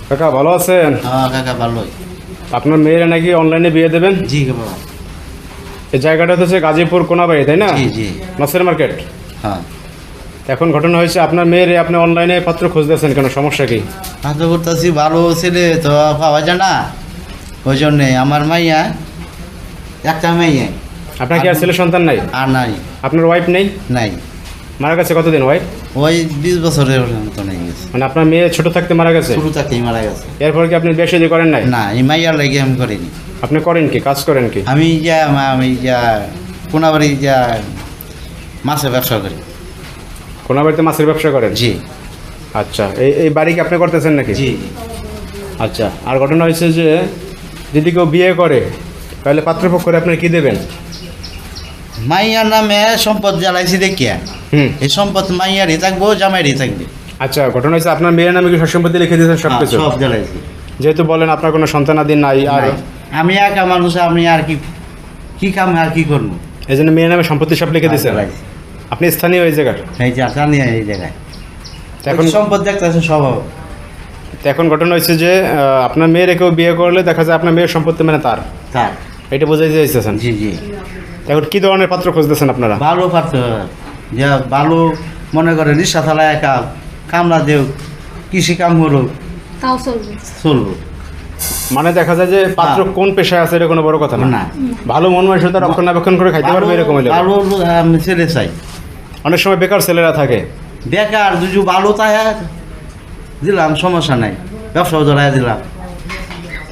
কাকা ভালো আছেন? হ্যাঁ কাকা ভালোই। আপনার মেয়েরা নাকি অনলাইনে বিয়ে দেবেন? জি বাবা। এই জায়গাটা হচ্ছে গাজীপুর কোনাবাড়ি, তাই না? জি জি। নাসের মার্কেট। হ্যাঁ এখন ঘটনা হয়েছে আপনার মেয়েরে আপনি অনলাইনে পাত্র খুঁজতেছেন কেন, সমস্যা কি? কাজ করতেছি, ভালো ছেলে তো পাওয়া যায় না, ওই জন্যে আমার মাইয়া একটা মেয়ে। আপনার কি আর ছেলে সন্তান নাই? আর নাই। আপনার ওয়াইফ নেই? নাই। মারা গেছে কতদিন ওয়াইফ? ওই 20 বছরের মতো নেই গেছে। মানে আপনার মেয়ে ছোট থাকতে মারা গেছে? শুরু থাকতেই মারা গেছে। এরপর কি আপনি বিয়ে শাদী করেন নাই? না, এই মাইয়ার লাগে আমি করিনি। আপনি করেন কি, কাজ করেন কি? আমি কোনাবাড়ি মাছের ব্যবসা করি। কোনাবাড়িতে মাছের ব্যবসা করেন? জি। আচ্ছা, এই বাড়ি কি আপনি করতেছেন নাকি? জি। আচ্ছা, আর ঘটনা হয়েছে যে যদি কেউ বিয়ে করে তাহলে পাত্রপক্ষরে আপনি কি দেবেন? মাইয়ার নামে সম্পদ জ্বালাইছি দেখিয়া, এই সম্পদ মাইয়ারই থাকবো, জামাইরই থাকবে। আচ্ছা, ঘটনা হয়েছে আপনার মেয়ের নামে কি সম্পত্তি লিখে দিয়েছেন সব কিছু? সব জ্বালাইছি। যেহেতু বলেন আপনার কোনো সন্তানাদি নাই, আর নাই। আমি একা মানুষ, আমি আর কি কাম আর কি করবো, এই জন্য মেয়ের নামে সম্পত্তি সব লিখে দিয়েছেন। আপনি স্থানীয় এই জায়গার? এই যে জানি এই জায়গায় এখন সম্পদ দেখতেছে সব। এখন ঘটনা হয়েছে যে আপনার মেয়ের কেউ বিয়ে করলে দেখা যায় আপনার মেয়ের সম্পত্তি মানে তার, এটা বোঝাই চাইছেন? জি জি। এখন কি ধরনের পাত্র খুঁজতেছেন আপনারা? ভালো পাত্র, যে ভালো মনে করে রিক্সা চালায়, একা কামলা দেও, কৃষি কাম করুক, তাও চলবো। মানে দেখা যায় যে পাত্র কোন পেশায় আছে এটা কোনো বড় কথা না। ভালো মন মানসিকতা রক্ষণাবেক্ষণ করে খাইতে পারবে এরকম হলে ভালো ছেলে চাই। অনেক সময় বেকার ছেলেরা থাকে, বেকার দুজু ভালো তাই দিলাম, সমস্যা নাই, ব্যবসাও ধরাই দিলাম।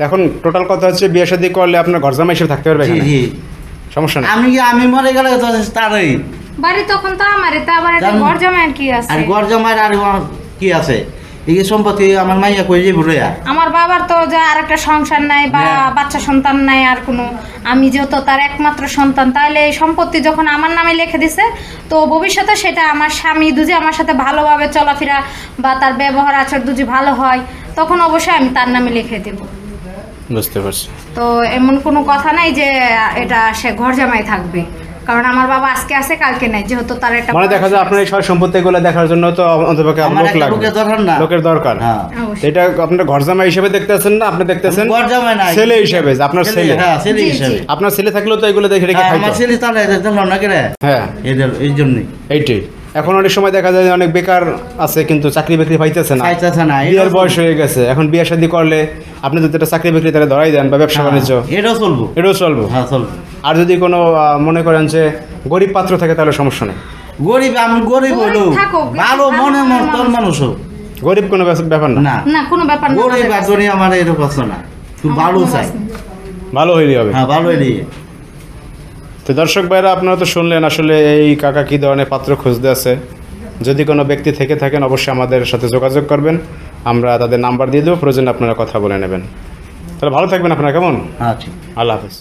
এখন টোটাল কথা হচ্ছে বিয়ে শাদী করলে আপনার ঘর জামাই হিসেবে থাকতে পারবে? জি। সমস্যা নেই। আমি মরে গেলে তো তারই বাড়ি তখন তো আমারই, তা আবার একটা ঘর জামাইয়ের কি আছে? আর ঘর জামাইয়ের আর কি আছে? এই সম্পত্তি আমার মাইয়া কই যাবো রে? আমার বাবার তো যে আর একটা সংসার নাই বা বাচ্চা সন্তান নাই আর কোনো, আমি যেহেতু তার একমাত্র সন্তান, তাহলে এই সম্পত্তি যখন আমার নামে লিখে দিছে, তো ভবিষ্যতে সেটা আমার স্বামী দুজি আমার সাথে ভালোভাবে চলাফেরা বা তার ব্যবহার আচার দুজি ভালো হয়, তখন অবশ্যই আমি তার নামে লিখে দেব। বুঝতে পারছি। তো এমন কোনো কথা নাই যে এটা সে ঘর জামাই থাকবে, কারণ আমার বাবা আজকে আছে কালকে নাই, যেহেতু তার একটা মানে দেখা যায় আপনার এই সব সম্পত্তিগুলো দেখার জন্য তো অন্তপক্ষে লোক লাগবে, লোকের দরকার। এটা আপনার ঘর জামাই হিসেবে দেখতেছেন না, আপনি দেখতেছেন ঘর জামাই না, ছেলে হিসেবে, আপনার ছেলে। হ্যাঁ, ছেলে হিসেবে। আপনার ছেলে থাকলেও তো এগুলো দেখে রেখে খাইতো। আমার ছেলে তাহলে দেখলাম না কেন? হ্যাঁ, এই জন্যই এইটাই। এখন অনেক সময় দেখা যায় অনেক বেকার আছে কিন্তু চাকরি বাকরি পাইতেছে না, বিয়ের বয়স হয়ে গেছে। এখন বিয়ে শাদী করলে আপনি যদি একটা চাকরি বাকরি তারা ধরাই দেন বা ব্যবসা বাণিজ্য, এটাও চলবো। হ্যাঁ চলবো। আর যদি কোনো মনে করেন যে গরিব পাত্র থাকে তাহলে সমস্যা নেই। গরিব, আমি গরিব হলো ভালো মনে তোর মানুষ হোক, গরিব কোনো ব্যাপার না, না কোনো ব্যাপার না। গরিব আর গরিব আমার এরকম প্রশ্ন না, তুই ভালো চাই, ভালো হইলেই হবে। হ্যাঁ ভালো হইলেই। তো দর্শক ভাইরা, আপনারা তো শুনলেন আসলে এই কাকা কী ধরনের পাত্র খুঁজতে আছে। যদি কোনো ব্যক্তি থেকে থাকেন অবশ্যই আমাদের সাথে যোগাযোগ করবেন, আমরা তাদের নাম্বার দিয়ে দেবো, প্রয়োজনে আপনারা কথা বলে নেবেন। তাহলে ভালো থাকবেন আপনারা, কেমন? আচ্ছা, আল্লাহ হাফেজ।